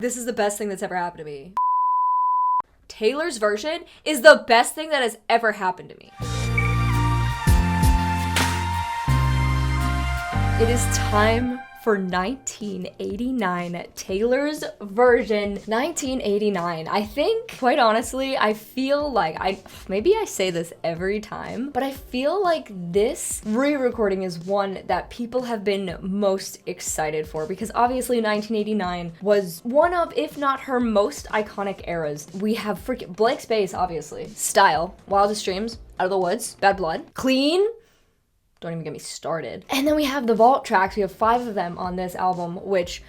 This is the best thing that's ever happened to me. Taylor's version is the best thing that has ever happened to me. It is time for 1989, Taylor's version, 1989. I think, quite honestly, I feel like maybe I say this every time, but I feel like this re-recording is one that people have been most excited for, because obviously 1989 was one of, if not her most iconic eras. We have freaking Blank Space, obviously. Style, Wildest Dreams, Out of the Woods, Bad Blood, Clean. Don't even get me started. And then we have the vault tracks. We have 5 of them on this album, which,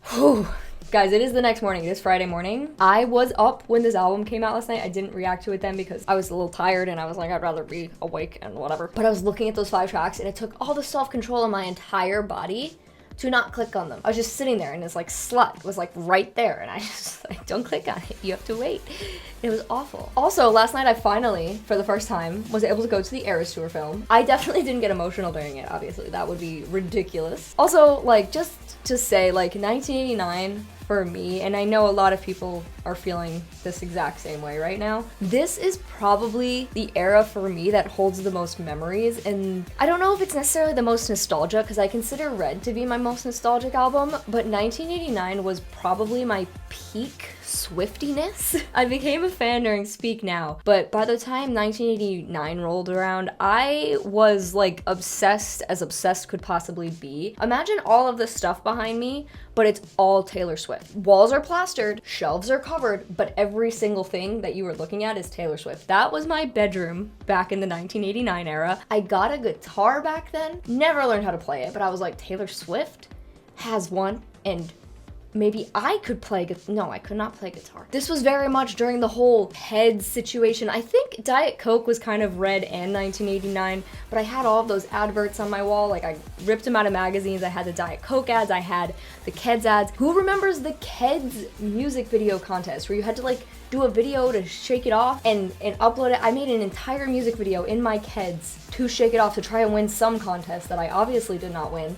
whew, guys, it is the next morning. It is Friday morning. I was up when this album came out last night. I didn't react to it then because I was a little tired and I was like, I'd rather be awake and whatever. But I was looking at those 5 tracks and it took all the self-control in my entire body to not click on them. I was just sitting there and this like slut was like right there and I just like, don't click on it, you have to wait. It was awful. Also, last night I finally, for the first time, was able to go to the Eras Tour film. I definitely didn't get emotional during it, obviously. That would be ridiculous. Also, like, just to say, like, 1989 for me, and I know a lot of people are feeling this exact same way right now, this is probably the era for me that holds the most memories, and I don't know if it's necessarily the most nostalgia, because I consider Red to be my most nostalgic album, but 1989 was probably my peak Swiftiness. I became a fan during Speak Now, but by the time 1989 rolled around, I was like obsessed as obsessed could possibly be. Imagine all of the stuff behind me, but it's all Taylor Swift. Walls are plastered, shelves are covered, but every single thing that you were looking at is Taylor Swift. That was my bedroom back in the 1989 era. I got a guitar back then, never learned how to play it, but I was like, Taylor Swift has one, and maybe I could play no, I could not play guitar. This was very much during the whole head situation. I think Diet Coke was kind of Red and 1989, but I had all of those adverts on my wall. Like, I ripped them out of magazines. I had the Diet Coke ads, I had the Keds ads. Who remembers the Keds music video contest where you had to like do a video to Shake It Off and upload it? I made an entire music video in my Keds to Shake It Off to try and win some contest that I obviously did not win.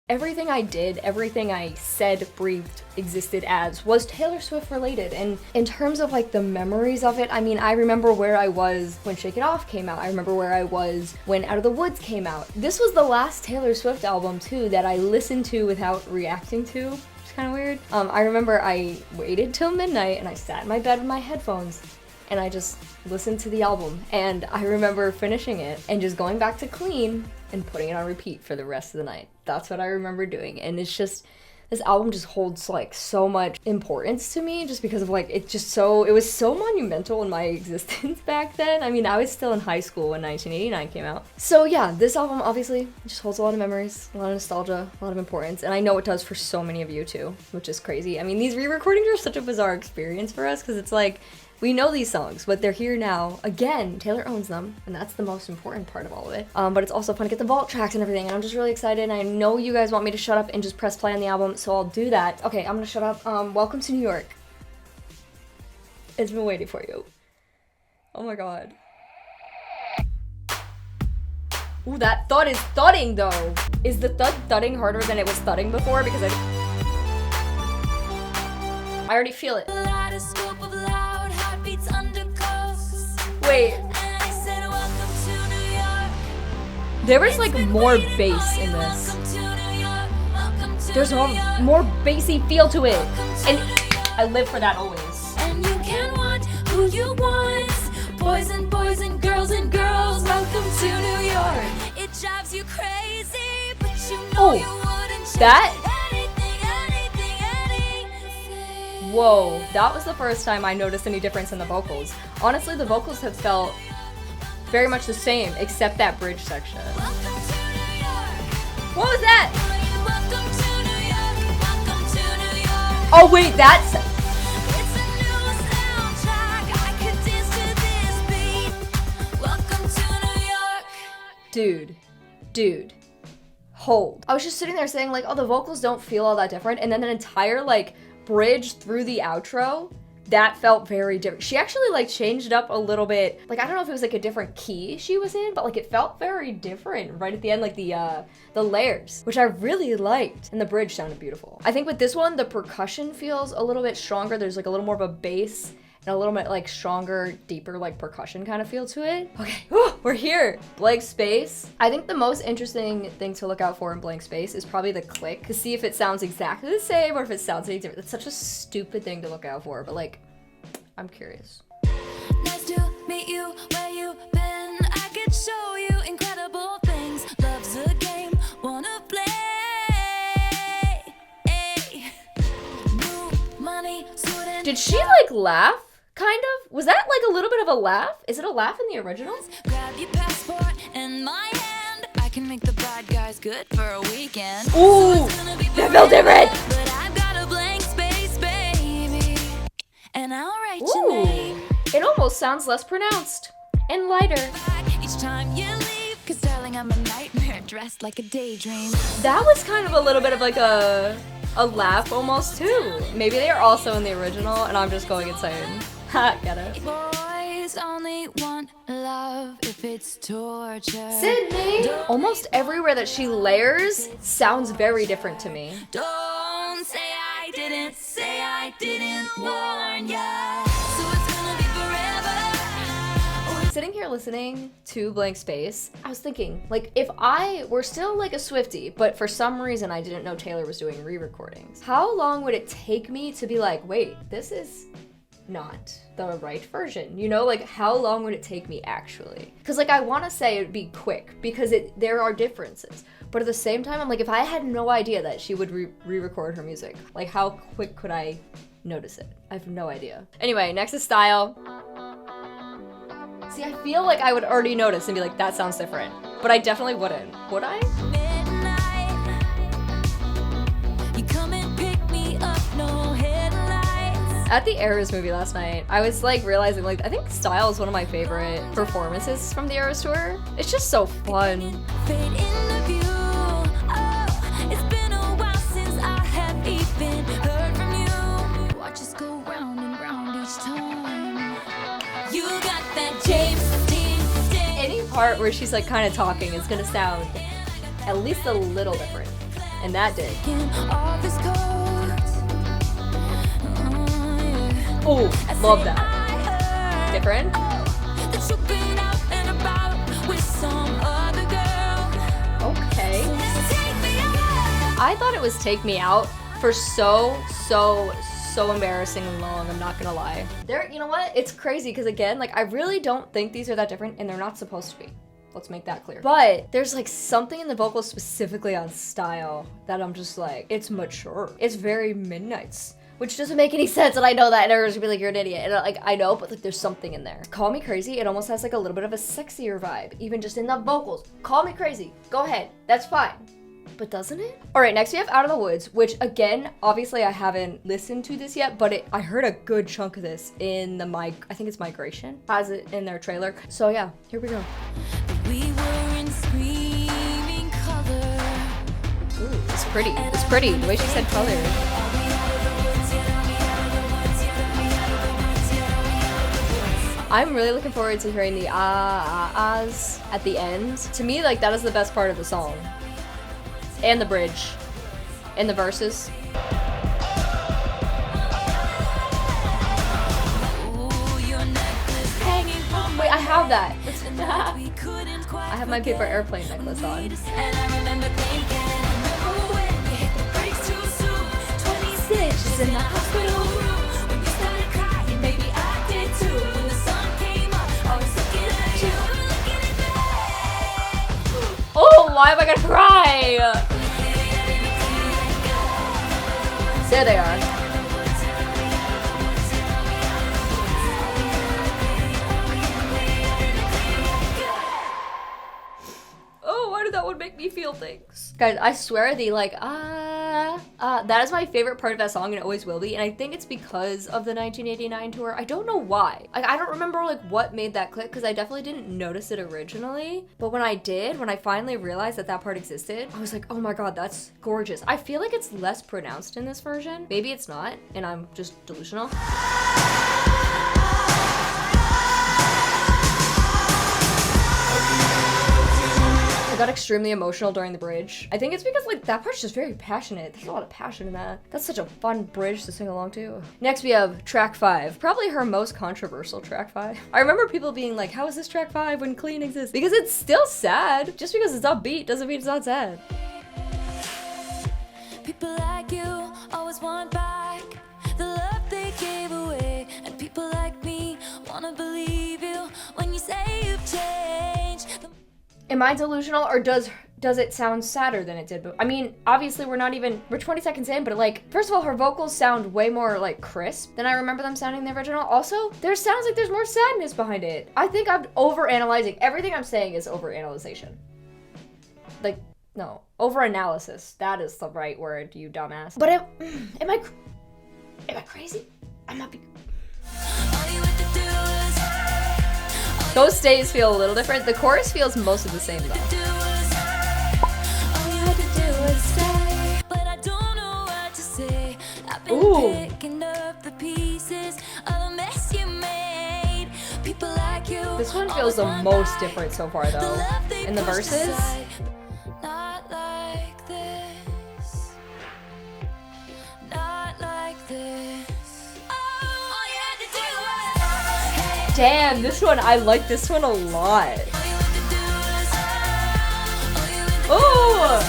Everything I did, everything I said, breathed, existed as was Taylor Swift related. And in terms of like the memories of it, I mean, I remember where I was when Shake It Off came out. I remember where I was when Out of the Woods came out. This was the last Taylor Swift album too that I listened to without reacting to, which is kind of weird. I remember I waited till midnight and I sat in my bed with my headphones and I just listened to the album. And I remember finishing it and just going back to Clean and putting it on repeat for the rest of the night. That's what I remember doing. And it's just, this album just holds like so much importance to me just because of like, it was so monumental in my existence back then. I mean, I was still in high school when 1989 came out. So yeah, this album obviously just holds a lot of memories, a lot of nostalgia, a lot of importance. And I know it does for so many of you too, which is crazy. I mean, these re-recordings are such a bizarre experience for us because it's like, we know these songs, but they're here now. Again, Taylor owns them, and that's the most important part of all of it. But it's also fun to get the vault tracks and everything, and I'm just really excited, and I know you guys want me to shut up and just press play on the album, so I'll do that. Okay, I'm gonna shut up. Welcome to New York. It's been waiting for you. Oh my god. Ooh, that thud is thudding, though. Is the thud thudding harder than it was thudding before? Because I already feel it. Wait. There was like more bass in this. There's more bassy feel to it. And I live for that always. And you can want who you want. Boys and boys and girls, welcome to New York. It drives you crazy, but you know you wouldn't that? Whoa, that was the first time I noticed any difference in the vocals. Honestly, the vocals have felt very much the same, except that bridge section. What was that? Oh wait, that's... Dude, hold. I was just sitting there saying like, oh, the vocals don't feel all that different, and then an entire like bridge through the outro that felt very different. She actually like changed it up a little bit. Like, I don't know if it was like a different key she was in, but like it felt very different right at the end, like the layers, which I really liked. And the bridge sounded beautiful. I think with this one, the percussion feels a little bit stronger. There's like a little more of a bass and a little bit like stronger, deeper like percussion kind of feel to it. Okay, we're here. Blank Space. I think the most interesting thing to look out for in Blank Space is probably the click, to see if it sounds exactly the same or if it sounds any different. It's such a stupid thing to look out for, but like, I'm curious. Nice to meet you, where you been? I could show you incredible things. Love's a game, wanna play. Hey. New money, student. Did she like laugh? Kind of? Was that like a little bit of a laugh? Is it a laugh in the original? Grab your passport in my hand. I can make the bad guys good for a weekend. Ooh, that felt different. But I've got a blank space, baby. And I'll write your name. It almost sounds less pronounced and lighter. Each time you leave, 'cause darling, I'm a nightmare dressed like a daydream. That was kind of a little bit of like a laugh almost too. Maybe they are also in the original and I'm just going insane. Ha, get it. Boys only want love if it's torture. Sydney! Almost everywhere that she layers sounds very different to me. Don't say I didn't warn ya. So it's gonna be forever. Sitting here listening to Blank Space, I was thinking, like, if I were still like a Swiftie, but for some reason I didn't know Taylor was doing re-recordings, how long would it take me to be like, wait, this is not the right version? You know, like, how long would it take me actually? Because like, I want to say it'd be quick because there are differences, but at the same time, I'm like, if I had no idea that she would re-record her music, like, how quick could I notice it? I have no idea. Anyway, next is Style. See, I feel like I would already notice and be like, that sounds different, but I definitely wouldn't. Would I? Midnight, you come and pick me up, no headlights. At the Eras movie last night, I was like realizing, like, I think Style is one of my favorite performances from the Eras tour. It's just so fun. Fade in the view. Oh, it's been a while since I have even heard from you. Watch us go round and round each time. You got that James Dean. Any part where she's like kind of talking is gonna sound at least a little different, and that did. All this coat. Oh, love that. Different. That you've been out and about with some other girl. Okay. Take me out. I thought it was Take Me Out for so embarrassingly long, I'm not gonna lie. You know what? It's crazy because again, like, I really don't think these are that different and they're not supposed to be. Let's make that clear. But there's like something in the vocals specifically on Style that I'm just like, it's mature. It's very Midnight's, which doesn't make any sense, and I know that, and everyone's gonna be like, you're an idiot. And like, I know, but like, there's something in there. Call Me Crazy, it almost has like a little bit of a sexier vibe, even just in the vocals. Call Me Crazy, go ahead, that's fine. But doesn't it? All right, next we have Out of the Woods, which again, obviously I haven't listened to this yet, but I heard a good chunk of this in I think it's Migration, has it in their trailer. So yeah, here we go. We were in screaming color. Ooh, it's pretty, it's pretty, the way she said color. I'm really looking forward to hearing the ahs at the end. To me, like, that is the best part of the song. And the bridge. And the verses. Wait, I have that. I have my paper airplane necklace on. 26 is in the hospital. Oh, why am I gonna cry? There they are. Oh, why did that one make me feel things? Guys, I swear the like, that is my favorite part of that song, and it always will be. And I think it's because of the 1989 tour. I don't know why. Like, I don't remember like what made that click, because I definitely didn't notice it originally. But when I did, when I finally realized that that part existed, I was like, oh my god, that's gorgeous. I feel like it's less pronounced in this version. Maybe it's not, and I'm just delusional. I got extremely emotional during the bridge. I think it's because like that part's just very passionate. There's a lot of passion in that. That's such a fun bridge to sing along to. Next we have track 5. Probably her most controversial track 5. I remember people being like, how is this track 5 when Clean exists? Because it's still sad. Just because it's upbeat doesn't mean it's not sad. People like you always want back the love they gave away, and people like me wanna believe you when you say you've changed. Am I delusional, or does it sound sadder than it did? But I mean, obviously we're 20 seconds in, but like, first of all, her vocals sound way more like crisp than I remember them sounding in the original. Also, there sounds like there's more sadness behind it. I think I'm overanalyzing. Everything I'm saying is overanalyzation. Like, no, overanalysis. That is the right word, you dumbass. But am I crazy? I might be. Those stays feel a little different. The chorus feels most of the same though. Ooh. This one feels the most different so far though. In the verses. Not like this. Not like this. Damn, this one, I like this one a lot. Ooh!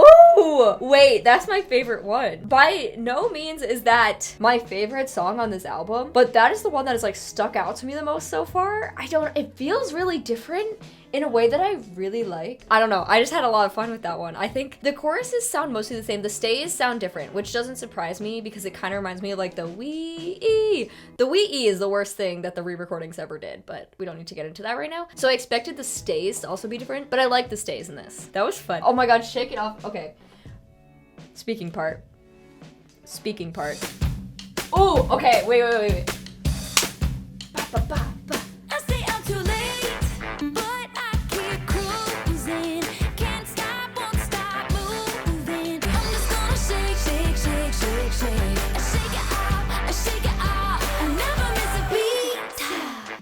Ooh! Wait, that's my favorite one. By no means is that my favorite song on this album, but that is the one that has like stuck out to me the most so far. It feels really different in a way that I really like. I don't know, I just had a lot of fun with that one. I think the choruses sound mostly the same. The stays sound different, which doesn't surprise me because it kind of reminds me of like the wee-ee. The wee-ee is the worst thing that the re-recordings ever did, but we don't need to get into that right now. So I expected the stays to also be different, but I like the stays in this. That was fun. Oh my god, Shake It Off. Okay. Speaking part. Oh, okay, wait. Ba, ba, ba, ba. I say I'm too late, but I keep cruising. Can't stop, won't stop moving. I'm just gonna shake, shake, shake, shake, shake. I shake it off, I shake it off. I never miss a beat.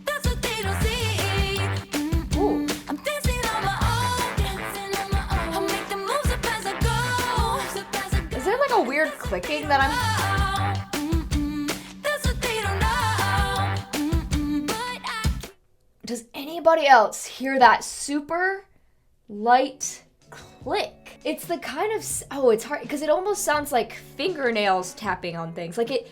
That's what they don't see. Ooh. I'm dancing on my own. I make the moves up as I go. Is there like a weird clicking that I'm... That's what they don't know. But I Does anybody else hear that super light click? It's the kind of... Oh, it's hard because it almost sounds like fingernails tapping on things. Like it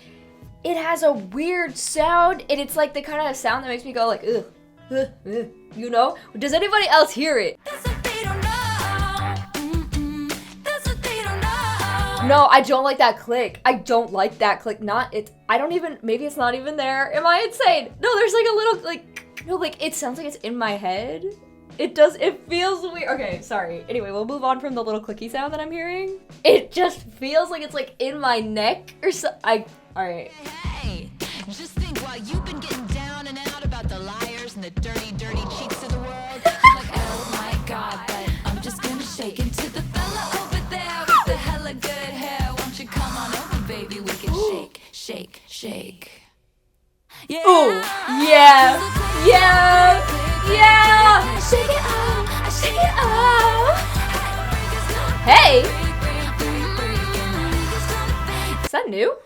has a weird sound, and it's like the kind of sound that makes me go like, ugh, ugh, ugh, you know? Does anybody else hear it? That's what they don't know. That's what they don't know. No, I don't like that click. I don't like that click. I don't even, maybe it's not even there. Am I insane? No, there's like a little, like, no, like, it sounds like it's in my head. It feels weird. Okay, sorry. Anyway, we'll move on from the little clicky sound that I'm hearing. It just feels like it's like in my neck or so. Alright. Hey, just think while you've been getting down and out about the liars and the dirty, dirty cheats of the world, I'm like, oh my god, but I'm just gonna shake into the fella over there with the hella good hair. Won't you come on over, baby? We can shake, shake, shake. Yeah. Ooh, yeah, yeah, yeah. Shake it off, shake it off. Hey, is that new?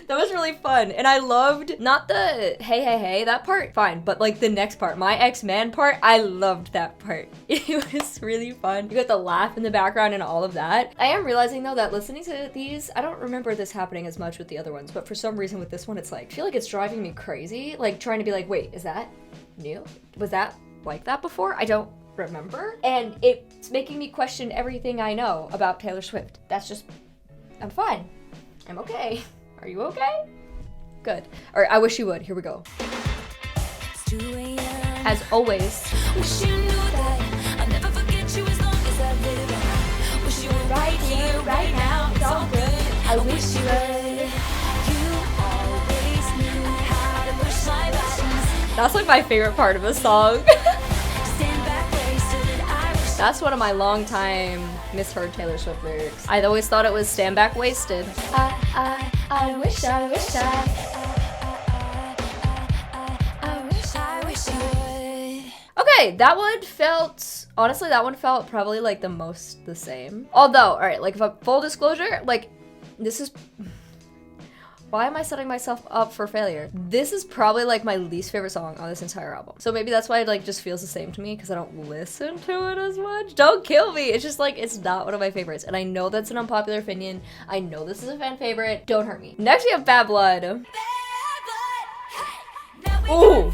That was really fun, and I loved, not the hey, hey, hey, that part, fine, but like the next part, my ex-man part, I loved that part. It was really fun. You got the laugh in the background and all of that. I am realizing though that listening to these, I don't remember this happening as much with the other ones, but for some reason with this one, it's like, I feel like it's driving me crazy, like trying to be like, wait, is that new? Was that like that before? I don't remember. And it's making me question everything I know about Taylor Swift. That's just, I'm fine. I'm okay. Are you okay? Good. All right, I wish you would. Here we go. As always. Wish you knew that I'll never forget you as long as I live. Wish you were right here, right now. It's all good. I wish you would. You always knew how to push my buttons. That's like my favorite part of a song. Stand back way so that I wish. That's one of my long-time misheard Taylor Swift lyrics. I always thought it was Stand Back Wasted. I wish I Okay, that one felt, honestly, that one felt probably like the most the same. Although, all right, like if full disclosure, like this is, why am I setting myself up for failure? This is probably like my least favorite song on this entire album. So maybe that's why it like just feels the same to me, because I don't listen to it as much. Don't kill me. It's just like, it's not one of my favorites. And I know that's an unpopular opinion. I know this is a fan favorite. Don't hurt me. Next we have Bad Blood. Ooh.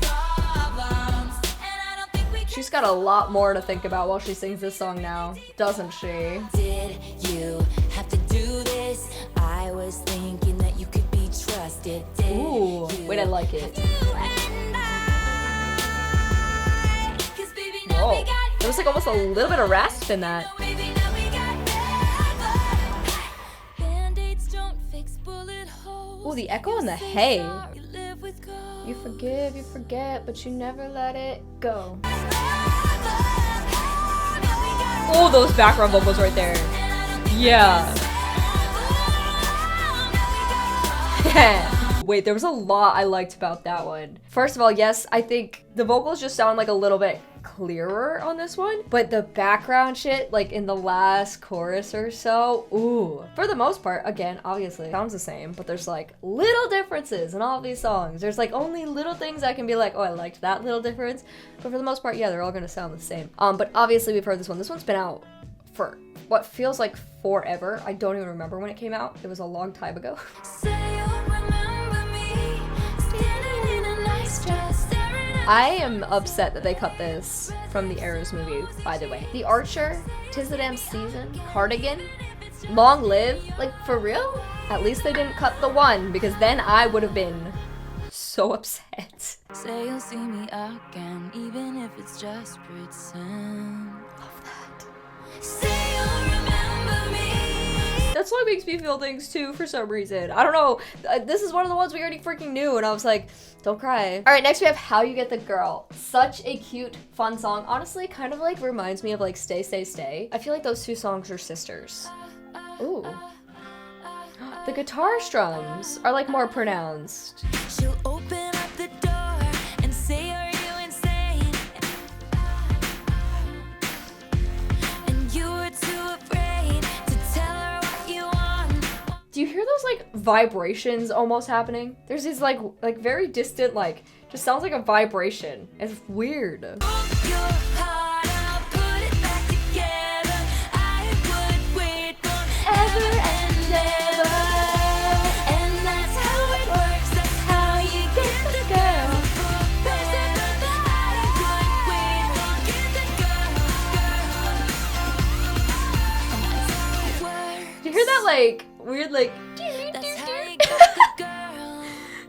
She's got a lot more to think about while she sings this song now, doesn't she? Did you have to do this? I was thinking that you could be trusted. Ooh, wait, I like it. Whoa, there was like almost a little bit of rasp in that. Ooh, the echo and the hey. You forgive, you forget, but you never let it go. Oh, those background vocals right there. Yeah. Wait, there was a lot I liked about that one. First of all, yes, I think the vocals just sound like a little bit clearer on this one, but the background shit, like in the last chorus or so, ooh. For the most part, again, obviously, sounds the same, but there's like little differences in all of these songs. There's like only little things I can be like, oh, I liked that little difference, but for the most part, yeah, they're all gonna sound the same. But obviously we've heard this one. This one's been out for what feels like forever. I don't even remember when it came out. It was a long time ago. I am upset that they cut this from the Arrows movie, by the way. The Archer, 'Tis the Damn Season, Cardigan, Long Live, like for real? At least they didn't cut the one, because then I would have been so upset. Say you'll see me again, even if it's just pretend. Love that. Say you'll remember me. That song makes me feel things too for some reason. I don't know. This is one of the ones we already freaking knew, and I was like, don't cry. All right, next we have How You Get the Girl. Such a cute, fun song. Honestly, kind of like reminds me of like Stay, Stay, Stay. I feel like those two songs are sisters. Ooh. The guitar strums are like more pronounced. She'll open up the door and say, are you insane? And you were too afraid to tell her what you want. Do you hear those like vibrations almost happening? There's these like very distant, like, just sounds like a vibration. It's weird. Your heart, I'll put it back together. I would wait forever and ever. And that's how it works. That's how you get the girl. I would wait, girl. Do you hear that like weird like That's how you get the girl.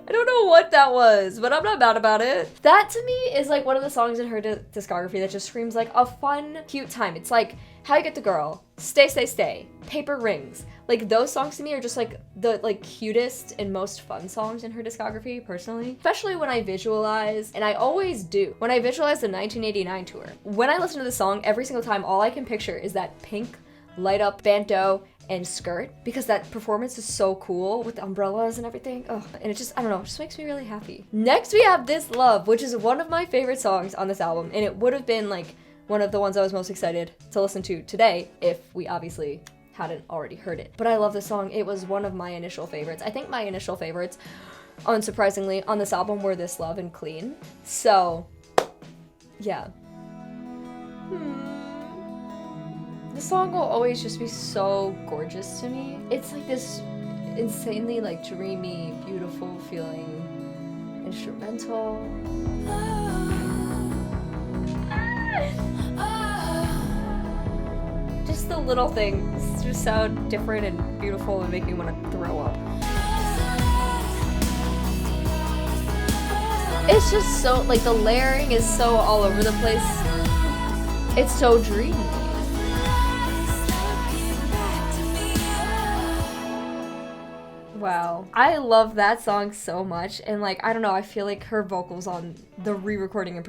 I don't know what that was, but I'm not mad about it. That to me is like one of the songs in her discography that just screams like a fun, cute time. It's like How You Get the Girl, Stay, Stay, Stay, Paper Rings. Like those songs to me are just like the like cutest and most fun songs in her discography, personally. Especially when I visualize, and I always do, when I visualize the 1989 tour. When I listen to the song, every single time, all I can picture is that pink light up bandeau and skirt, because that performance is so cool with the umbrellas and everything. Oh, and it just, I don't know, it just makes me really happy. Next we have This Love, which is one of my favorite songs on this album, and it would have been like one of the ones I was most excited to listen to today if we obviously hadn't already heard it. But I love this song. It was one of my initial favorites. I think my initial favorites, unsurprisingly, on this album were This Love and Clean. So, yeah. The song will always just be so gorgeous to me. It's like this insanely like dreamy, beautiful feeling instrumental. Just the little things just sound different and beautiful and make me want to throw up. It's just so, like, the layering is so all over the place. It's so dreamy. Wow. I love that song so much, and like, I don't know, I feel like her vocals on the re-recording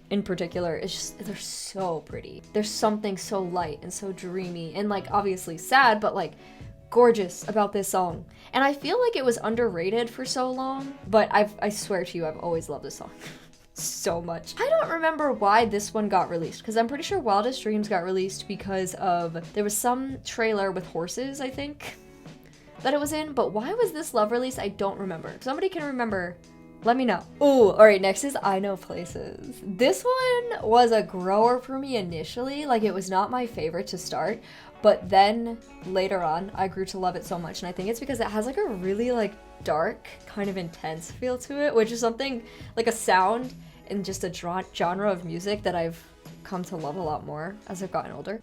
in particular is just, they're so pretty. There's something so light and so dreamy and like obviously sad, but like gorgeous about this song. And I feel like it was underrated for so long, but I swear to you, I've always loved this song. so much. I don't remember why this one got released, because I'm pretty sure Wildest Dreams got released because of, there was some trailer with horses, I think, that it was in, but why was this Love released? I don't remember. If somebody can remember, let me know. Ooh, all right, next is I Know Places. This one was a grower for me initially, like it was not my favorite to start, but then later on, I grew to love it so much, and I think it's because it has like a really like dark, kind of intense feel to it, which is something like a sound and just a genre of music that I've come to love a lot more as I've gotten older.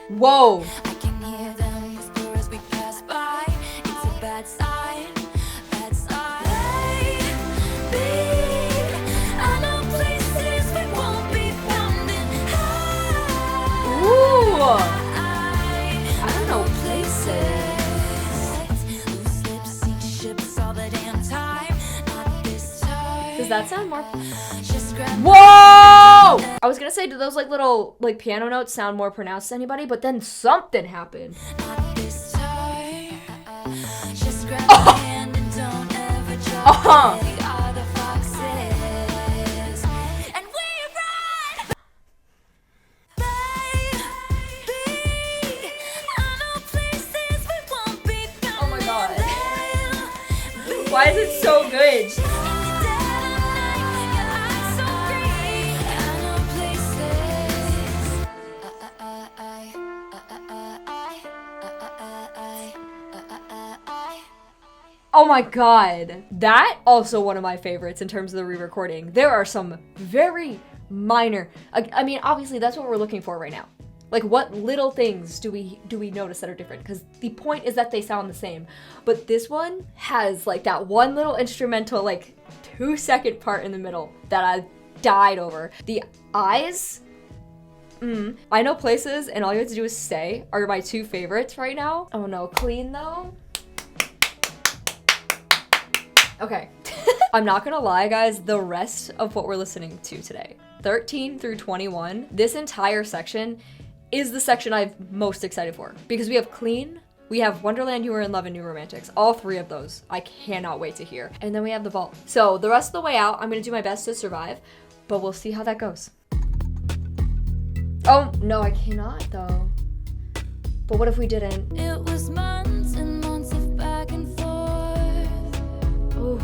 Whoa! I can hear them whisper as we pass by. It's a bad sign, bad sign. Babe, I know places we won't be found in. Ooh! I don't know places. Loose lips sink ships all the damn time. Not this time. Does that sound more? Just grab Whoa! I was gonna say, do those like little like piano notes sound more pronounced to anybody? But then something happened. not this time. Just grab my hand and don't ever drop Uh-huh. it. We are the foxes, and we run. Baby, I know places we won't be found. Oh my God. Baby, Why is it so good? in the dead of night, your eyes so green. I know places. Oh my God. That also one of my favorites in terms of the re-recording. There are some very minor, I mean, obviously that's what we're looking for right now. Like what little things do we notice that are different? Because the point is that they sound the same. But this one has like that one little instrumental like 2-second part in the middle that I died over. The eyes, I Know Places and All You Have to Do Is Stay are my two favorites right now. Oh no, Clean though. Okay. I'm not gonna lie, guys, the rest of what we're listening to today, 13 through 21, this entire section is the section I'm most excited for. Because we have Clean, we have Wonderland, You Were in Love, and New Romantics. All three of those I cannot wait to hear. And then we have The Vault. So the rest of the way out, I'm gonna do my best to survive, but we'll see how that goes. Oh, no, I cannot though. But what if we didn't? It was months and months of back and forth. Ooh.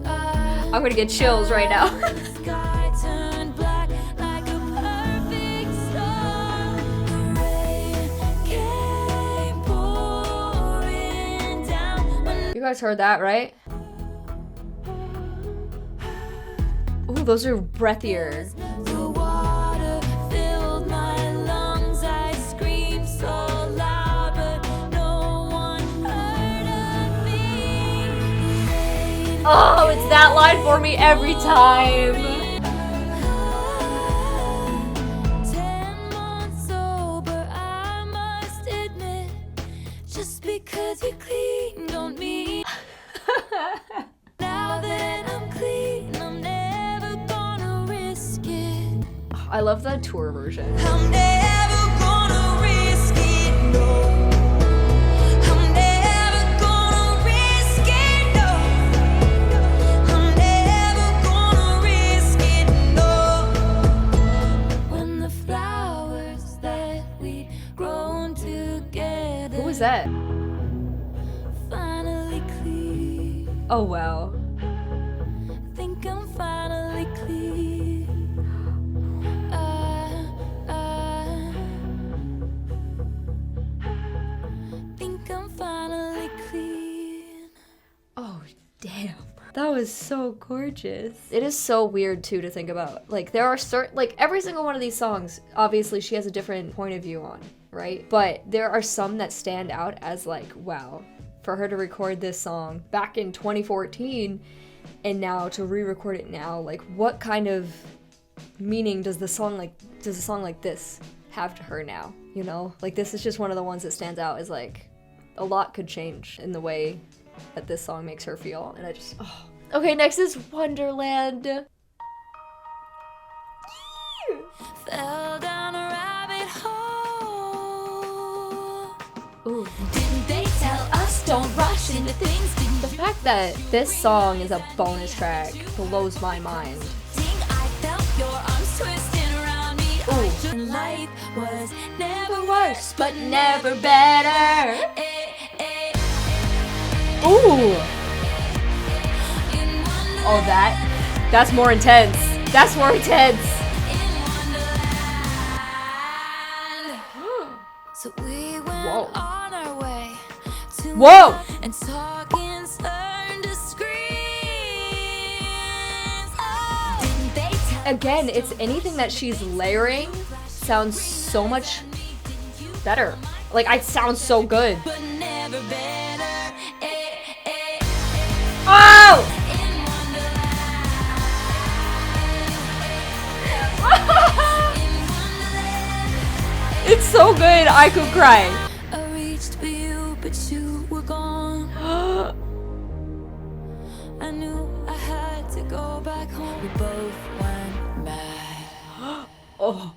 I'm gonna get chills right now. The sky turned black like a perfect storm. The rain came pouring down when You guys heard that, right? Ooh, those are breathier. the water filled my lungs. I screamed so loud, but no one heard of me. Oh, it's that line for me every time. 10 months sober, I must admit. Just because you clean don't mean. Now that I'm clean, I'm never gonna risk it. I love the tour version. I'm never gonna risk it, no. I'm never gonna risk it, no. I'm never gonna risk it, no. When the flowers that we grown together Who was that? finally clean. Oh, wow. Think I'm finally clean. Think I'm finally clean. Oh, damn. That was so gorgeous. It is so weird, too, to think about. Like, there are certain, like, every single one of these songs, obviously, she has a different point of view on, right? But there are some that stand out as, like, wow, for her to record this song back in 2014 and now to re-record it now, like, what kind of meaning does a song like this have to her now, you know? Like, this is just one of the ones that stands out as, like, a lot could change in the way that this song makes her feel, and I just, oh. Okay, next is Wonderland. Fell down a rabbit hole. Ooh. Didn't they tell us don't rush into things? Didn't The fact that this song is a bonus track blows my mind. think I felt your arms twisting around me? Ooh. And life was never Worse, but never better. Ooh. in Wonderland. Oh, that's more intense. That's more intense. In Wonderland. So we went Whoa. on our way to Whoa. and talking's learned to screams. Oh. Didn't they tell Again, it's anything that she's layering sounds so much better. Like, it sounds so good. but never better? Oh! In Wonderland. In Wonderland. It's so good, I could cry. I reached for you, but you were gone. I knew I had to go back home. We both went mad. Oh.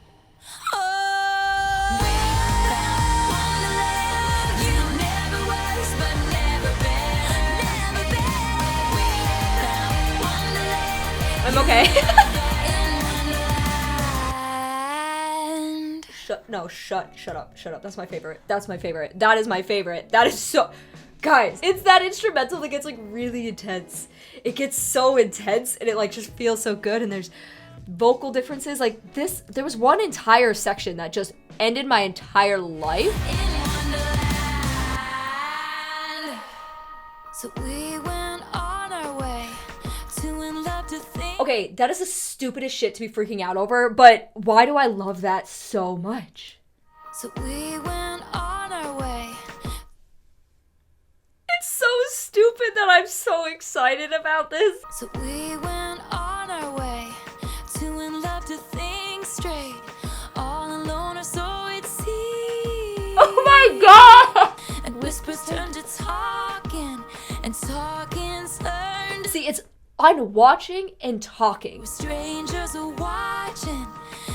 Oh, we found Wonderland. You never was, but never been, never been. We found Wonderland. I'm okay. In Wonderland. Shut up. That's my favorite. That is my favorite. That is so... Guys, it's that instrumental that gets, like, really intense. It gets so intense, and it, like, just feels so good, and there's vocal differences. Like, there was one entire section that just ended my entire life. In Wonderland. So we went on our way to in love to think. Okay, that is the stupidest shit to be freaking out over, but why do I love that so much? So we went on our way. It's so stupid that I'm so excited about this. So we went on our way to in love to think straight. All alone or so it seemed. Oh my god! And whispers turned to talking, and talking's learned. See, I'm watching and talking. Strangers are watching,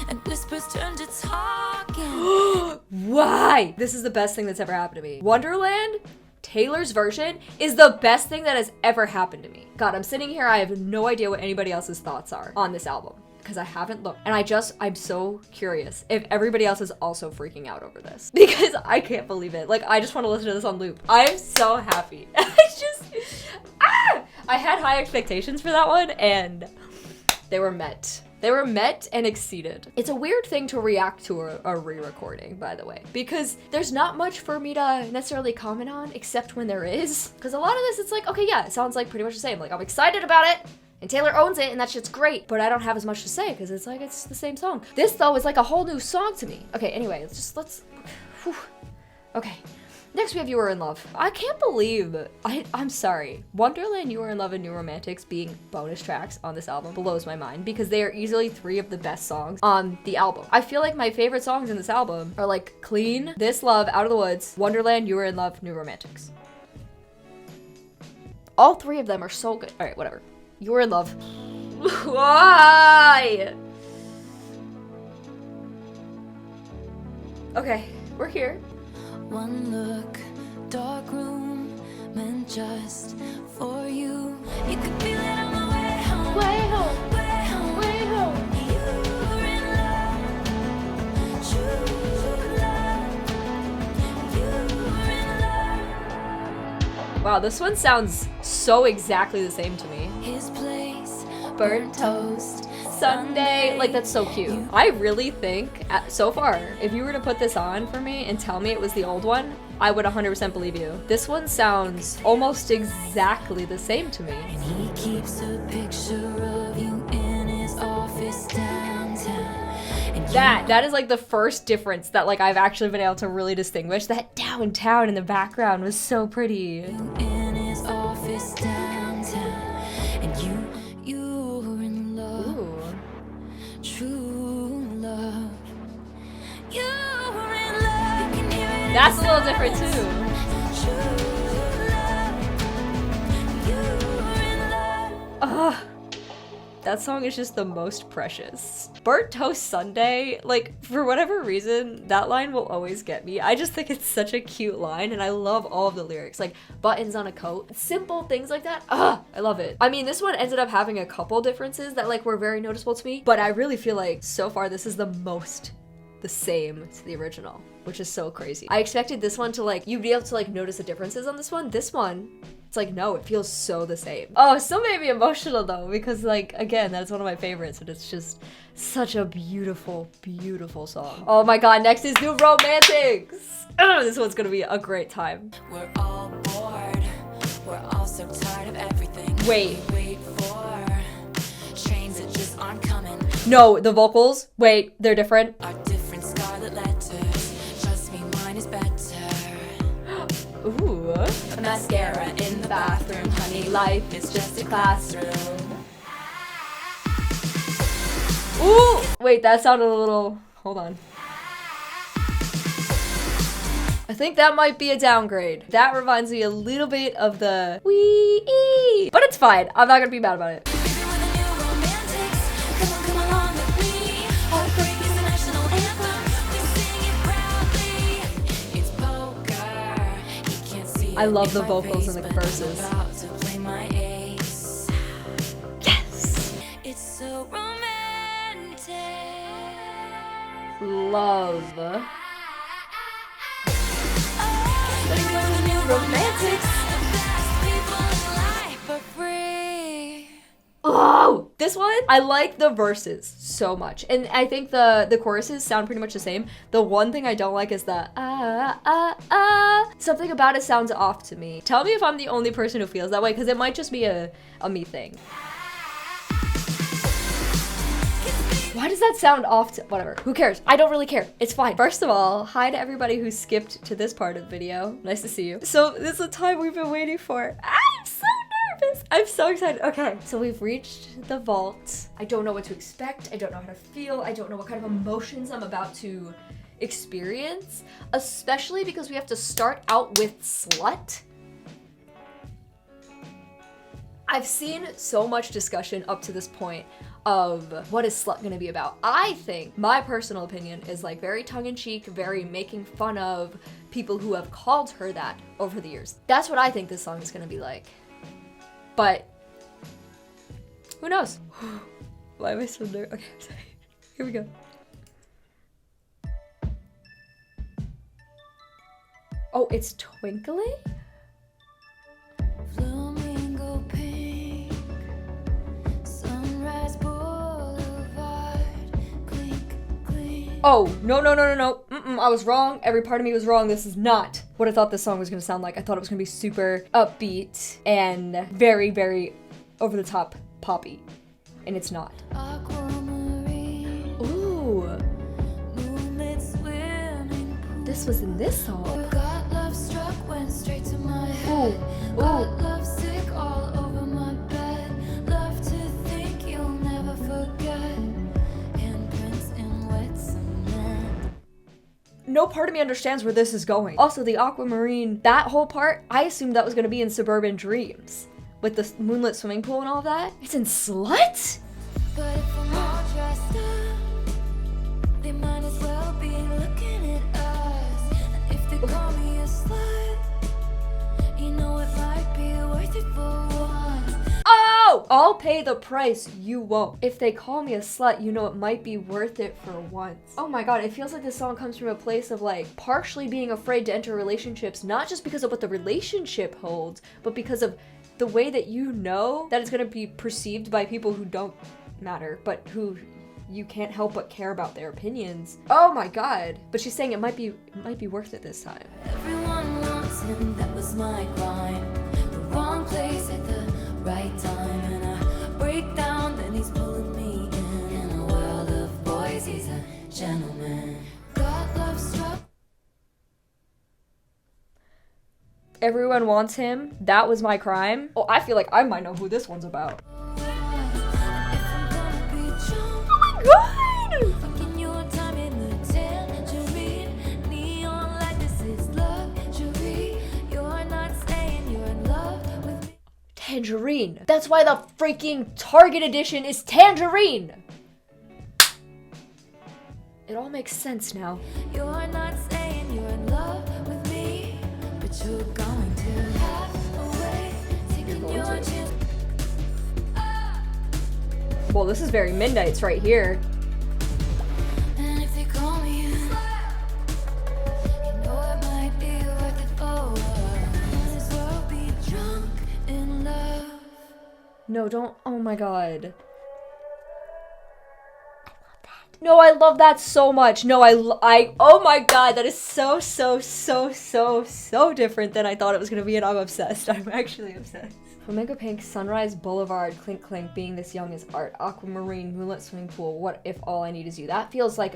and whispers turned to talking. Why? This is the best thing that's ever happened to me. Wonderland, Taylor's version, is the best thing that has ever happened to me. God, I'm sitting here, I have no idea what anybody else's thoughts are on this album, because I haven't looked. And I'm so curious if everybody else is also freaking out over this. Because I can't believe it. Like, I just want to listen to this on loop. I'm so happy. I had high expectations for that one, and they were met. They were met and exceeded. It's a weird thing to react to a re-recording, by the way, because there's not much for me to necessarily comment on, except when there is. Because a lot of this, it's like, okay, yeah, it sounds like pretty much the same. Like, I'm excited about it, and Taylor owns it, and that shit's great, but I don't have as much to say, because it's like, it's the same song. This, though, is like a whole new song to me. Okay, anyway, whew. Okay. Next, we have You Were in Love. I can't believe, I'm sorry. Wonderland, You Were in Love, and New Romantics being bonus tracks on this album blows my mind because they are easily 3 of the best songs on the album. I feel like my favorite songs in this album are like Clean, This Love, Out of the Woods, Wonderland, You Were in Love, New Romantics. All 3 of them are so good. All right, whatever. You Were in Love. Why? Okay, we're here. One look, dark room, meant just for you. You could feel it on the way home. Way home. Way home. Way home. You were in love, true love. You were in love. Wow, this one sounds so exactly the same to me. His place, Burnt toast, Sunday. Like, that's so cute. I really think, so far, if you were to put this on for me and tell me it was the old one, I would 100% believe you. This one sounds almost exactly the same to me. And he keeps a picture of you in his office downtown. And That is like the first difference that like I've actually been able to really distinguish. That downtown in the background was so pretty. in his office downtown. And you were in love. Ooh. True love. You were in love. You can hear it. That's a little different too. True love. You were in love. Ugh. That song is just the most precious. Burnt Toast Sundae, like, for whatever reason, that line will always get me. I just think it's such a cute line, and I love all of the lyrics. Like, buttons on a coat. Simple things like that. I love it. I mean, this one ended up having a couple differences that, like, were very noticeable to me, but I really feel like, so far, this is the most the same to the original, which is so crazy. I expected this one to, like, you'd be able to, like, notice the differences on this one. This one, it's like, no, it feels so the same. Oh, it still made me emotional though, because, like, again, that's one of my favorites, and it's just such a beautiful, beautiful song. Oh my god, next is New Romantics. This one's gonna be a great time. We're all bored. We're all so tired of everything. Wait. We wait for trains that just aren't coming. No, the vocals, wait, they're different. Are different scarlet letters. Trust me, mine is better. Ooh. A mascara in the bathroom. Honey, life is just a classroom. Ooh! Wait, that sounded a little... Hold on. I think that might be a downgrade. That reminds me a little bit of the wee, but it's fine. I'm not gonna be mad about it. Baby, we're the new romantics. Come along with me. Heartbreak is the national anthem. We sing it proudly. It's poker. He can't see I love it the in my vocals face, in the but I'm verses. about to play my ace. Yes! It's so romantic. Love. Baby, we're the new romantics. The best people in life are free. Oh! This one, I like the verses so much. And I think the choruses sound pretty much the same. The one thing I don't like is the something about it sounds off to me. Tell me if I'm the only person who feels that way, because it might just be a me thing. Why does that sound off to, whatever, who cares? I don't really care, it's fine. First of all, hi to everybody who skipped to this part of the video. Nice to see you. So this is the time we've been waiting for. I'm so nervous. I'm so excited. Okay, so we've reached the vault. I don't know what to expect. I don't know how to feel. I don't know what kind of emotions I'm about to experience, especially because we have to start out with Slut. I've seen so much discussion up to this point of what is Slut gonna be about. I think, my personal opinion, is like very tongue-in-cheek, very making fun of people who have called her that over the years. That's what I think this song is gonna be like. But who knows? Why am I so nervous? Okay, I'm sorry. Here we go. Oh, it's twinkling? Flamingo pink, Sunrise Boulevard, clink, clink. Oh, no. I was wrong. Every part of me was wrong. This is not what I thought this song was gonna sound like. I thought it was gonna be super upbeat and very, very over the top poppy. And it's not. Aquamarine, Ooh, moonlit swimming pool. this was in this song. Got love struck, went straight to my head. Ooh, Got ooh. love sick all over my bed. Love to think you'll never forget. Handprints in wet cement. No part of me understands where this is going. Also, the aquamarine, that whole part, I assumed that was gonna be in Suburban Dreams. With the moonlit swimming pool and all of that. It's in Slut? But if I'm all dressed up, they might as well be looking at us. And if they call me a slut, you know it might be worth it for once. Oh! I'll pay the price, you won't. If they call me a slut, you know it might be worth it for once. Oh my god, it feels like this song comes from a place of like partially being afraid to enter relationships, not just because of what the relationship holds, but because of the way that you know that it's gonna be perceived by people who don't matter, but who you can't help but care about their opinions. Oh my god. But she's saying it might be worth it this time. Everyone wants him, that was my crime. The wrong place at the right time. And I break down, then he's pulling me in. In a world of boys, he's a gentleman. Got love struck. Everyone wants him. That was my crime. Oh, I feel like I might know who this one's about. Oh my god! Fucking your time in the tangerine. Neon light, this is luxury. You're not saying you're in love with me. tangerine. That's why the freaking Target edition is tangerine. It all makes sense now. You're not saying you're in love with me, but you're going to have a way, taking going your to. chance. Well, this is very Midnight's right here. And if they call me a slut, you know it might be worth it for us. We'll be drunk in love. No, don't. Oh my god. No, I love that so much. No, oh my god, that is so different than I thought it was gonna be, and I'm obsessed. I'm actually obsessed. Flamingo Pink, Sunrise Boulevard, Clink Clink, Being This Young is Art, Aquamarine, Moonlit Swimming Pool, What If All I Need Is You. That feels like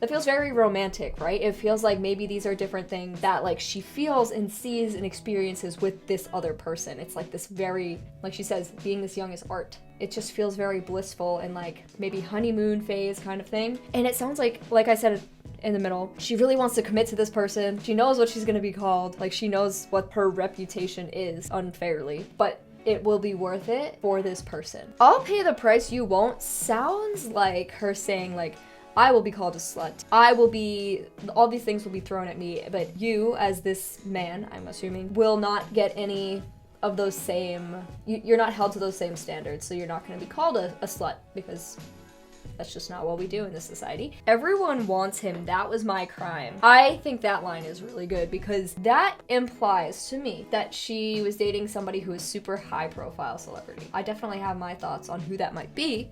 that feels very romantic, right? It feels like maybe these are different things that like she feels and sees and experiences with this other person. It's like this very, like she says, being this young is art. It just feels very blissful and like maybe honeymoon phase kind of thing. And it sounds like I said in the middle, she really wants to commit to this person. She knows what she's gonna be called. Like she knows what her reputation is unfairly, but it will be worth it for this person. I'll pay the price, you won't sounds like her saying like, I will be called a slut. All these things will be thrown at me, but you as this man, I'm assuming, will not get any of those same, you're not held to those same standards, so you're not gonna be called a slut because that's just not what we do in this society. Everyone wants him, that was my crime. I think that line is really good because that implies to me that she was dating somebody who is super high profile celebrity. I definitely have my thoughts on who that might be,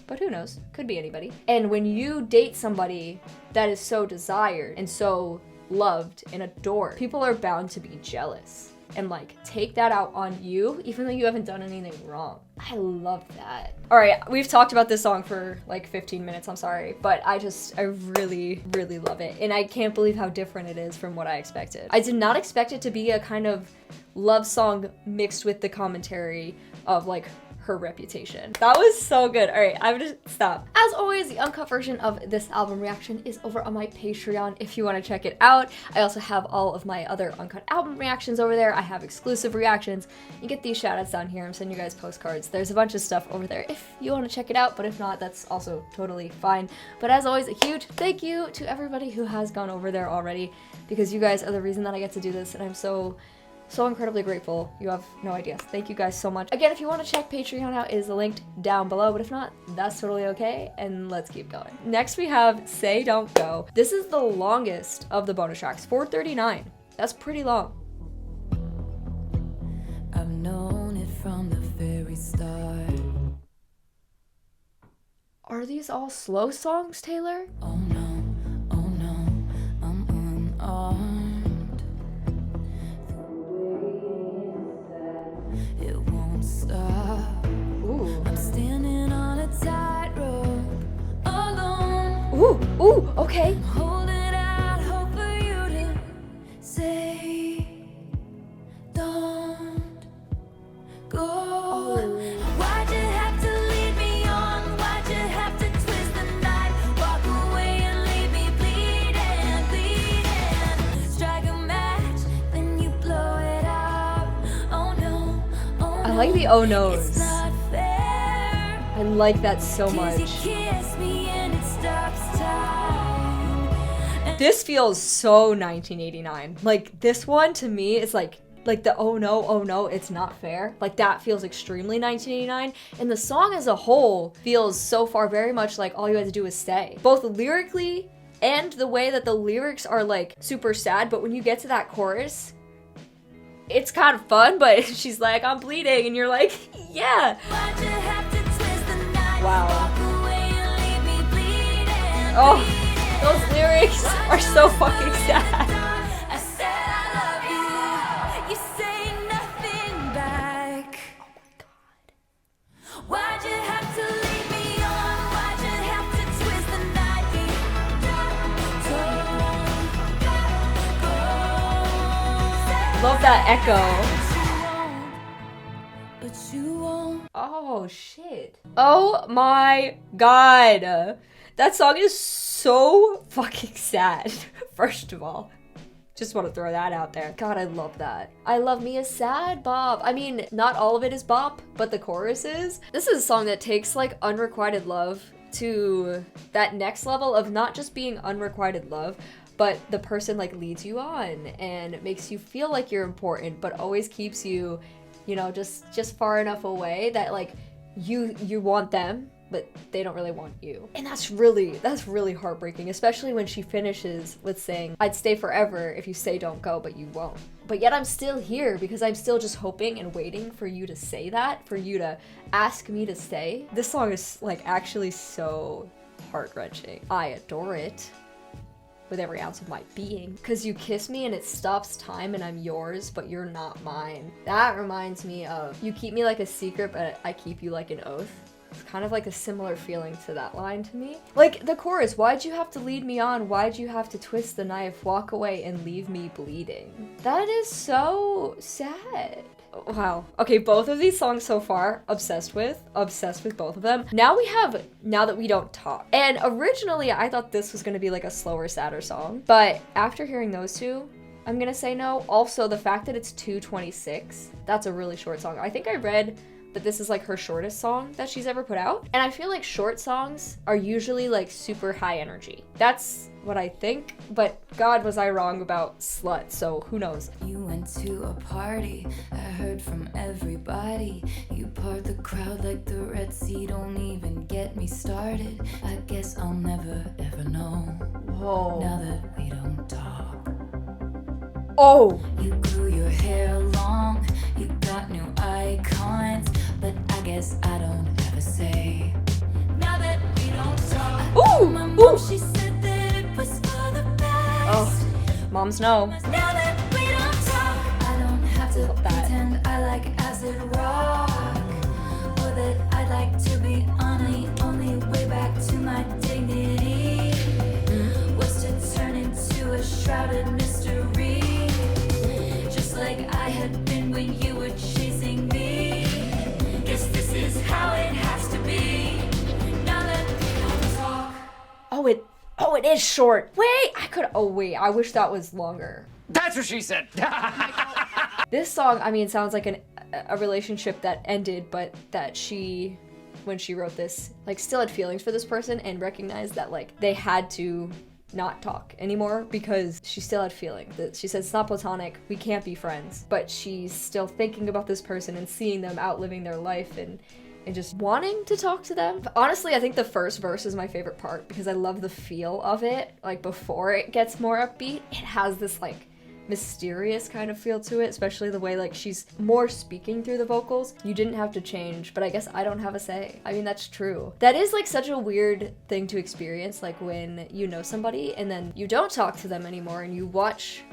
but who knows? Could be anybody. And when you date somebody that is so desired and so loved and adored, people are bound to be jealous and like take that out on you even though you haven't done anything wrong. I love that. All right, we've talked about this song for like 15 minutes, I'm sorry, but I really love it. And I can't believe how different it is from what I expected. I did not expect it to be a kind of love song mixed with the commentary of like her reputation. That was so good. All right, I'm just stop. As always, the uncut version of this album reaction is over on my Patreon if you want to check it out. I also have all of my other uncut album reactions over there. I have exclusive reactions. You get these shoutouts down here. I'm sending you guys postcards. There's a bunch of stuff over there if you want to check it out, but if not, that's also totally fine. But as always, a huge thank you to everybody who has gone over there already, because you guys are the reason that I get to do this, and I'm so incredibly grateful. You have no idea. Thank you guys so much. Again, if you want to check Patreon out, it is linked down below, but if not, that's totally okay, and let's keep going. Next we have Say Don't Go. This is the longest of the bonus tracks, 4:39. That's pretty long. I've known it from the very start. Are these all slow songs, Taylor? Oh no, I'm unarmed. It won't stop. Ooh. I'm standing on a tightrope alone. Ooh, okay. Holding out hope for you to say, don't go. Why'd you have to lead me on? Why'd you have to twist the knife? Walk away and leave me bleeding. Strike a match, then you blow it out. Oh no, I like the oh it's no's. not fair. I like that so 'Cause much. you kiss me and it stops time. And This feels so 1989. Like this one to me is like the oh no, it's not fair. Like that feels extremely 1989. And the song as a whole feels so far very much like All You Had to Do is Stay. Both lyrically and the way that the lyrics are like super sad, but when you get to that chorus, it's kind of fun, but she's like, I'm bleeding, and you're like, yeah. why'd you have to twist the knife? Wow. Walk away and leave me bleeding. Oh, those lyrics are so fucking sad. I said I love you. You say nothing back. Why'd you have to lead me on? Why'd you have to twist the knife? Love that echo. But you won't. Oh shit. Oh my god. That song is so fucking sad, first of all. Just want to throw that out there. God, I love that. I love me a sad bop. I mean, not all of it is bop, but the chorus is. This is a song that takes like unrequited love to that next level of not just being unrequited love, but the person like leads you on and makes you feel like you're important, but always keeps you, you know, just far enough away that like you want them, but they don't really want you. And that's really heartbreaking, especially when she finishes with saying, I'd stay forever if you say don't go, but you won't. But yet I'm still here because I'm still just hoping and waiting for you to say that, for you to ask me to stay. This song is like actually so heart-wrenching. I adore it with every ounce of my being. Cause you kiss me and it stops time and I'm yours, but you're not mine. That reminds me of, you keep me like a secret, but I keep you like an oath. It's kind of like a similar feeling to that line to me. Like the chorus, why'd you have to lead me on? Why'd you have to twist the knife, walk away and leave me bleeding? That is so sad. Wow. Okay, both of these songs so far, obsessed with both of them. Now that we don't talk. And originally I thought this was gonna be like a slower, sadder song, but after hearing those two, I'm gonna say no. Also, the fact that it's 2:26, that's a really short song. I think I read that this is like her shortest song that she's ever put out. And I feel like short songs are usually like super high energy. That's what I think, but God, was I wrong about Slut, so who knows. You went to a party, I heard from everybody. You part the crowd like the Red Sea, don't even get me started. I guess I'll never ever know. Whoa. Now that we don't talk. Oh! You grew your hair long, you got new icons, but I guess I don't have a say. Now that we don't talk. Ooh! My mom, Ooh! she said that it was for the best. Oh, moms know. Now that we don't talk, I don't have to Love that. pretend I like acid rock, or that I'd like to be on the only way back to my dignity was to turn into a shrouded mystery, just like I had been when you were chasing me. Guess this is how it has to be. Now that we don't talk. Oh, it is short. Wait, I wish that was longer. That's what she said. This song, I mean, sounds like a relationship that ended, but that she, when she wrote this, like still had feelings for this person and recognized that like they had to not talk anymore because she still had feelings. She said it's not platonic, we can't be friends, but she's still thinking about this person and seeing them out living their life and just wanting to talk to them. But honestly, I think the first verse is my favorite part because I love the feel of it. Like before it gets more upbeat, it has this like mysterious kind of feel to it, especially the way like she's more speaking through the vocals. You didn't have to change, but I guess I don't have a say. I mean, that's true. That is like such a weird thing to experience, like when you know somebody and then you don't talk to them anymore and you watch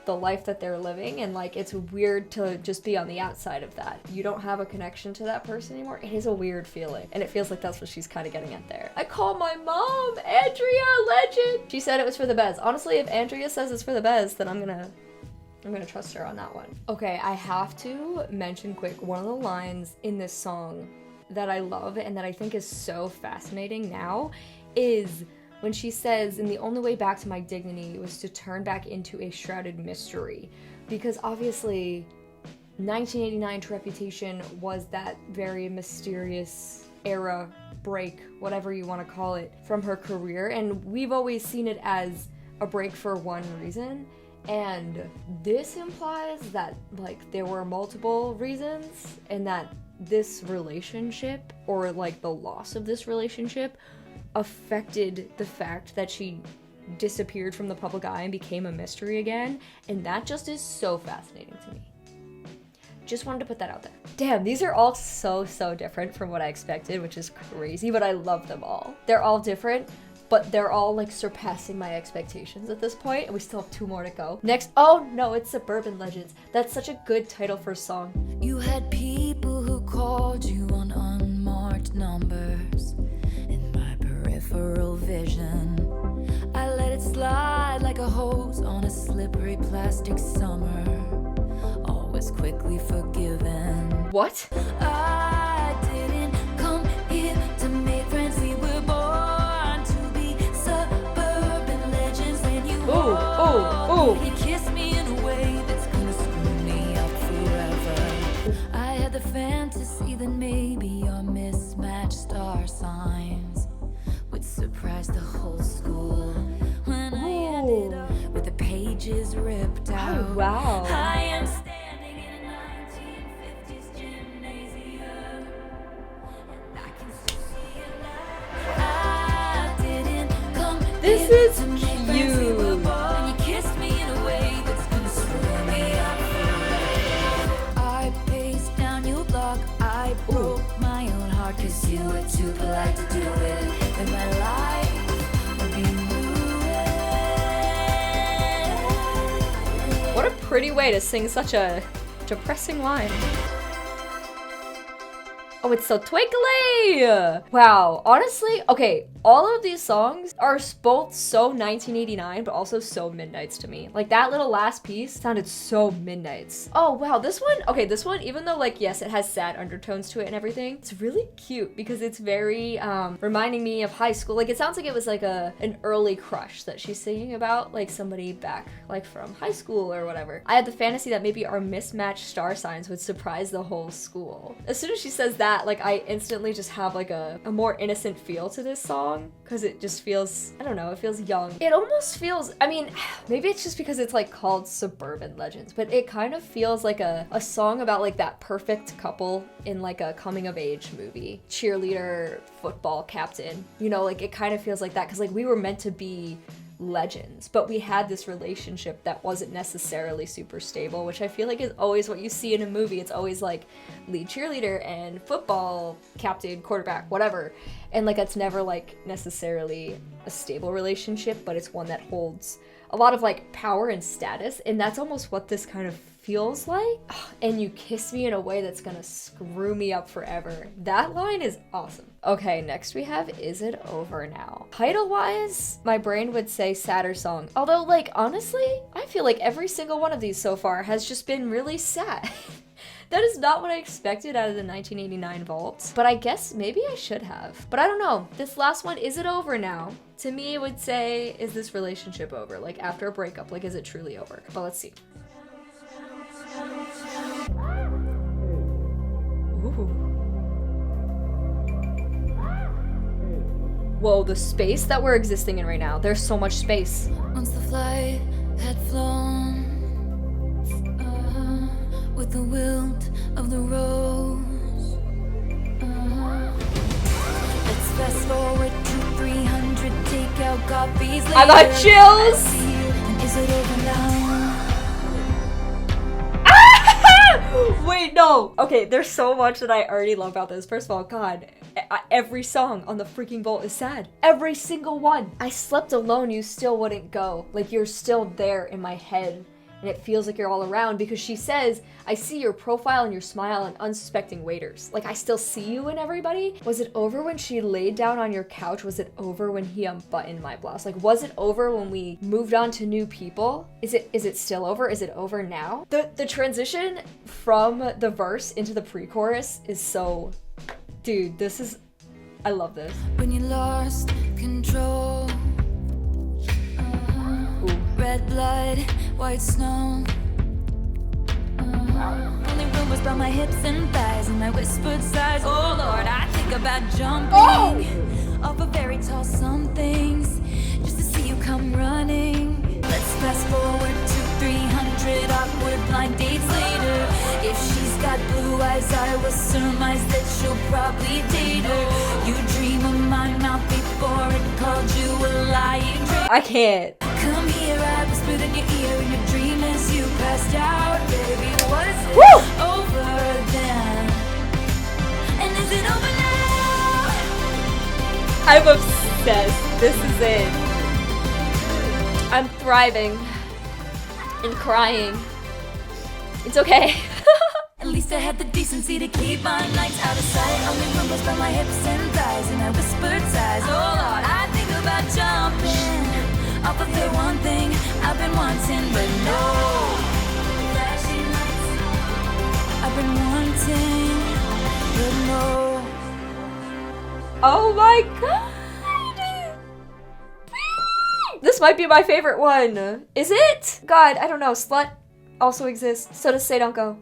the life that they're living, and like it's weird to just be on the outside of that. You don't have a connection to that person anymore. It is a weird feeling, and it feels like that's what she's kind of getting at there. I call my mom Andrea Legend. She said it was for the Bez. Honestly, if Andrea says it's for the Bez, then I'm gonna trust her on that one. Okay, I have to mention quick one of the lines in this song that I love and that I think is so fascinating now is when she says, and the only way back to my dignity was to turn back into a shrouded mystery. Because obviously 1989's reputation was that very mysterious era break, whatever you want to call it, from her career, and we've always seen it as a break for one reason, and this implies that like there were multiple reasons and that this relationship, or like the loss of this relationship, affected the fact that she disappeared from the public eye and became a mystery again, and that just is so fascinating to me. Just wanted to put that out there. Damn, these are all so different from what I expected, which is crazy, but I love them all. They're all different, but they're all like surpassing my expectations at this point, and we still have 2 more to go. Next, oh no, it's Suburban Legends. That's such a good title for a song. You had people who called you on unmarked numbers in my peripheral vision. I let it slide like a hose on a slippery plastic summer, always quickly forgiven. What? I didn't come here to make friends, we were born to be suburban legends. Then you Ooh. you kissed surprised the whole school when I ended up with the pages ripped out. Oh, wow. I am standing in a 1950s gymnasium, and I can still see it live. I didn't come This here is to make friends, we cute. were bored, and you kissed me in a way that's gonna screw me up forever. I paced down your block, I broke my own heart, 'cause you were too polite to do it, and my life would be ruined. What a pretty way to sing such a depressing line. Oh, it's so twinkly! Wow, honestly, okay, all of these songs are both so 1989, but also so Midnights to me. Like, that little last piece sounded so Midnights. Oh, wow, this one, even though, like, yes, it has sad undertones to it and everything, it's really cute because it's very, reminding me of high school. Like, it sounds like it was, like, an early crush that she's singing about, like, somebody back, like, from high school or whatever. I had the fantasy that maybe our mismatched star signs would surprise the whole school. As soon as she says that, like, I instantly just have like a more innocent feel to this song because it just feels, I don't know, it feels young. It almost feels, I mean, maybe it's just because it's like called Suburban Legends, but it kind of feels like a song about like that perfect couple in like a coming of age movie. Cheerleader, football captain, you know, like it kind of feels like that because like we were meant to be legends, but we had this relationship that wasn't necessarily super stable, which I feel like is always what you see in a movie. It's always like lead cheerleader and football captain, quarterback, whatever, and like it's never like necessarily a stable relationship, but it's one that holds a lot of like power and status, and that's almost what this kind of feels like. And you kiss me in a way that's gonna screw me up forever. That line is awesome. Okay, next we have Is It Over Now. Title-wise, my brain would say sadder song. Although, like, honestly, I feel like every single one of these so far has just been really sad. That is not what I expected out of the 1989 vault, but I guess maybe I should have. But I don't know. This last one, Is It Over Now? To me, it would say, is this relationship over? Like, after a breakup, like, is it truly over? But let's see. Ooh. Whoa, the space that we're existing in right now. There's so much space. Once the flight had flown, with the wilt of the rose, let's fast forward to 300 takeout copies later. I got chills! And is it over now? Wait, no. Okay, there's so much that I already love about this. First of all, God, every song on the freaking vault is sad. Every single one. I slept alone, you still wouldn't go. Like, you're still there in my head. And it feels like you're all around because she says, I see your profile and your smile and unsuspecting waiters. Like, I still see you and everybody. Was it over when she laid down on your couch? Was it over when he unbuttoned my blouse? Like, was it over when we moved on to new people? Is it still over? Is it over now? The transition from the verse into the pre-chorus is so, dude, this is, I love this. When you lost control, red blood, white snow. Only rumors about my hips and thighs and my whispered sighs. Oh Lord, I think about jumping off a very tall somethings just to see you come running. Let's fast forward to 300 awkward blind dates later. If she's got blue eyes, I will surmise that she'll probably date her. You dream of my mouth before it called you a lying dream. I can't. Come here, I whispered in your ear in your dream as you passed out. Baby, was it over then? And is it over now? I'm obsessed. This is it. I'm thriving and crying. It's okay. At least I had the decency to keep my nights out of sight. Only rumbles by my hips and thighs and I whispered sighs. Oh Lord, I think about jumping off of the one thing I've been wanting, but no flashing lights. I've been wanting, but no. Oh my God. This might be my favorite one. Is it? God, I don't know. Slut also exists. So does Say Don't Go.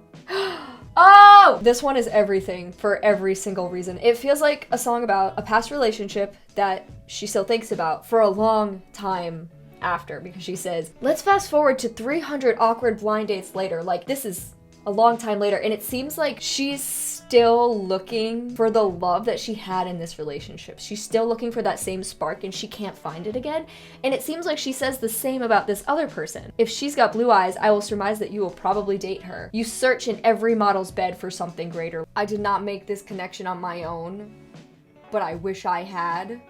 Oh! This one is everything for every single reason. It feels like a song about a past relationship that she still thinks about for a long time after, because she says, let's fast forward to 300 awkward blind dates later. Like, this is a long time later, and it seems like she's still looking for the love that she had in this relationship. She's still looking for that same spark, and she can't find it again. And it seems like she says the same about this other person. If she's got blue eyes, I will surmise that you will probably date her. You search in every model's bed for something greater. I did not make this connection on my own, but I wish I had,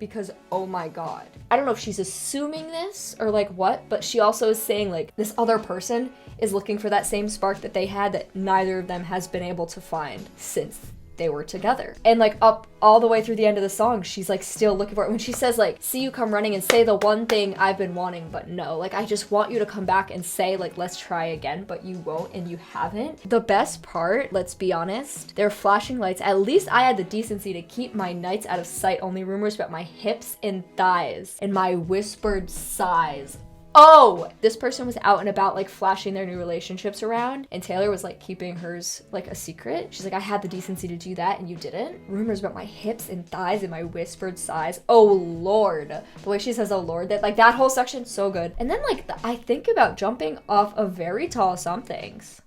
because oh my god. I don't know if she's assuming this or like what, but she also is saying like this other person is looking for that same spark that they had that neither of them has been able to find since they were together. And like up all the way through the end of the song, she's like still looking for it. When she says like, see you come running and say the one thing I've been wanting, but no, like I just want you to come back and say like, let's try again, but you won't and you haven't. The best part, let's be honest, they're flashing lights. At least I had the decency to keep my nights out of sight. Only rumors about my hips and thighs and my whispered sighs. Oh, this person was out and about like flashing their new relationships around, and Taylor was like keeping hers like a secret. She's like, I had the decency to do that and you didn't. Rumors about my hips and thighs and my whispered sighs. Oh Lord. The way she says oh Lord, that like that whole section, so good. And then like I think about jumping off of very tall somethings.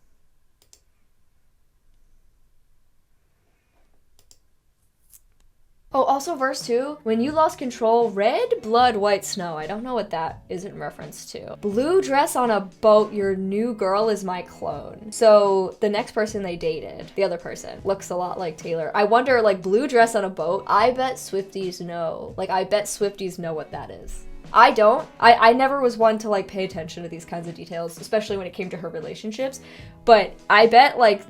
Oh, also verse 2, when you lost control, red blood, white snow. I don't know what that is in reference to. Blue dress on a boat, your new girl is my clone. So the next person they dated, the other person, looks a lot like Taylor. I wonder, like, blue dress on a boat, I bet Swifties know. Like, I bet Swifties know what that is. I don't. I never was one to, like, pay attention to these kinds of details, especially when it came to her relationships. But I bet, like,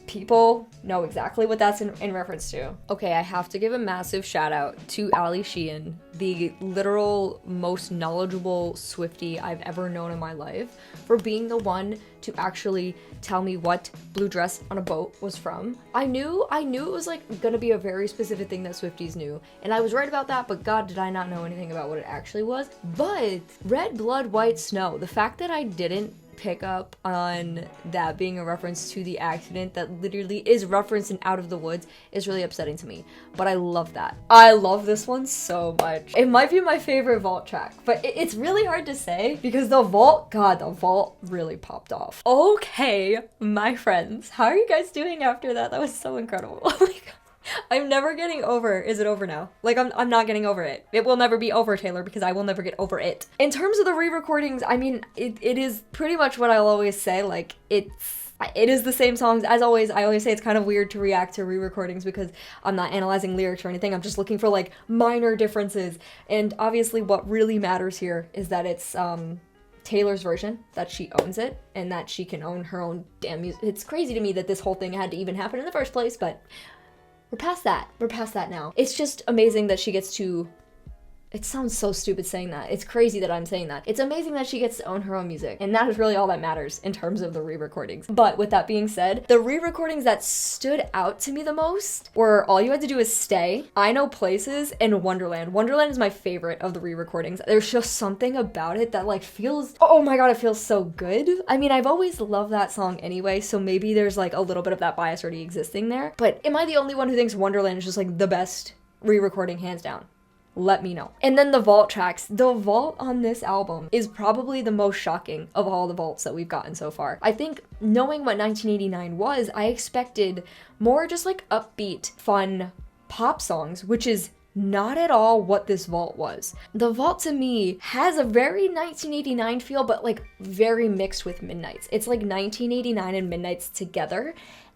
people know exactly what that's in reference to. Okay, I have to give a massive shout out to Ali Sheehan, the literal most knowledgeable Swiftie I've ever known in my life, for being the one to actually tell me what Blue Dress on a Boat was from. I knew it was like gonna be a very specific thing that Swifties knew, and I was right about that, but god, did I not know anything about what it actually was. But red blood, white snow, the fact that I didn't pick up on that being a reference to the accident that literally is referenced in Out of the Woods is really upsetting to me, but I love that. I love this one so much. It might be my favorite vault track, but it's really hard to say because the vault really popped off. Okay, my friends, how are you guys doing after that? That was so incredible. Oh my god. I'm never getting over. Is it over now? Like, I'm not getting over it. It will never be over, Taylor, because I will never get over it. In terms of the re-recordings, I mean, it is pretty much what I'll always say. Like, it is the same songs. As always, I always say it's kind of weird to react to re-recordings because I'm not analyzing lyrics or anything. I'm just looking for, like, minor differences. And obviously what really matters here is that it's, Taylor's version, that she owns it, and that she can own her own damn music. It's crazy to me that this whole thing had to even happen in the first place, but we're past that. We're past that now. It's just amazing that she gets to... It sounds so stupid saying that. It's crazy that I'm saying that. It's amazing that she gets to own her own music. And that is really all that matters in terms of the re-recordings. But with that being said, the re-recordings that stood out to me the most were All You Had to Do Is Stay, I Know Places, and Wonderland. Wonderland is my favorite of the re-recordings. There's just something about it that like feels... Oh my god, it feels so good. I mean, I've always loved that song anyway, so maybe there's like a little bit of that bias already existing there. But am I the only one who thinks Wonderland is just like the best re-recording hands down? Let me know. And then the vault tracks. The vault on this album is probably the most shocking of all the vaults that we've gotten so far. I think knowing what 1989 was, I expected more just like upbeat, fun pop songs, which is not at all what this vault was. The vault to me has a very 1989 feel, but like very mixed with Midnights. It's like 1989 and Midnights together.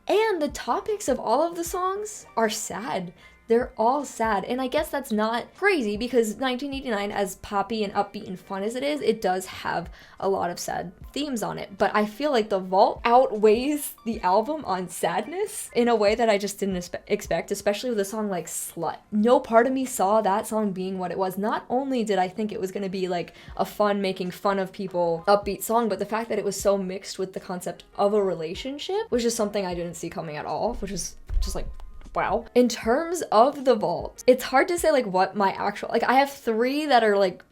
And the topics of all of the songs are sad. They're all sad, and I guess that's not crazy because 1989, as poppy and upbeat and fun as it is, it does have a lot of sad themes on it. But I feel like the vault outweighs the album on sadness in a way that I just didn't expect, especially with a song like Slut. No part of me saw that song being what it was. Not only did I think it was going to be like a fun, making fun of people, upbeat song, but the fact that it was so mixed with the concept of a relationship was just something I didn't see coming at all, which is just like Wow. In terms of the vault, it's hard to say like what my actual, like I have 3 that are like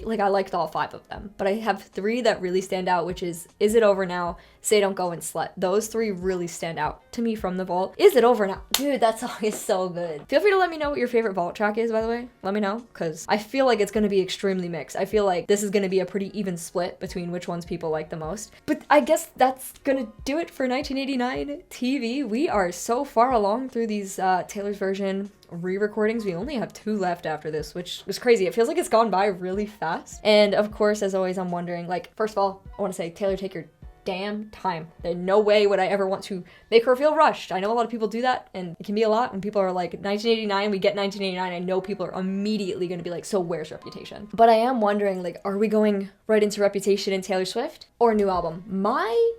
like I liked all 5 of them, but I have 3 that really stand out, which is It Over Now, Say Don't Go, and Slut. Those 3 really stand out to me from the vault. Is It Over Now? Dude, that song is so good. Feel free to let me know what your favorite vault track is, by the way. Let me know, because I feel like it's going to be extremely mixed. I feel like this is going to be a pretty even split between which ones people like the most. But I guess that's going to do it for 1989 TV. We are so far along through these Taylor's version re-recordings. We only have 2 left after this, which is crazy. It feels like it's gone by really fast. And of course, as always, I'm wondering, like, first of all, I want to say, Taylor, take your damn time. There's no way would I ever want to make her feel rushed. I know a lot of people do that, and it can be a lot when people are like, 1989, we get 1989. I know people are immediately going to be like, so where's Reputation? But I am wondering, like, are we going right into Reputation and Taylor Swift, or a new album? My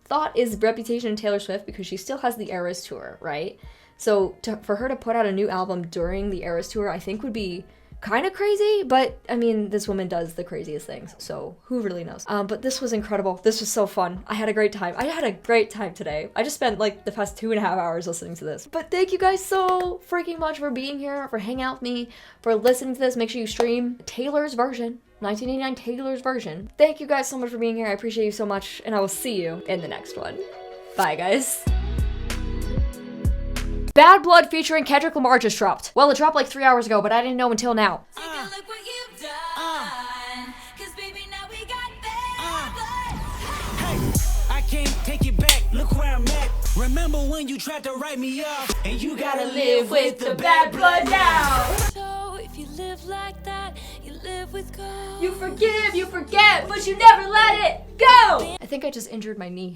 thought is Reputation and Taylor Swift, because she still has the Eras tour, right? So for her to put out a new album during the Eras tour, I think would be kind of crazy, but I mean, this woman does the craziest things, so who really knows? But this was incredible. This was so fun. I had a great time. I had a great time today. I just spent like the past 2.5 hours listening to this. But thank you guys so freaking much for being here, for hanging out with me, for listening to this. Make sure you stream Taylor's version, 1989 Taylor's version. Thank you guys so much for being here. I appreciate you so much, and I will see you in the next one. Bye, guys. Bad Blood featuring Kendrick Lamar just dropped. Well, it dropped like 3 hours ago, but I didn't know until now. Take a look what you've done. 'Cause baby, now we got bad blood. Hey, I can't take it back. Look where I'm at. Remember when you tried to write me off? And you gotta live with the bad blood now. So if you live like that, you live with God. You forgive, you forget, but you never let it go! I think I just injured my knee.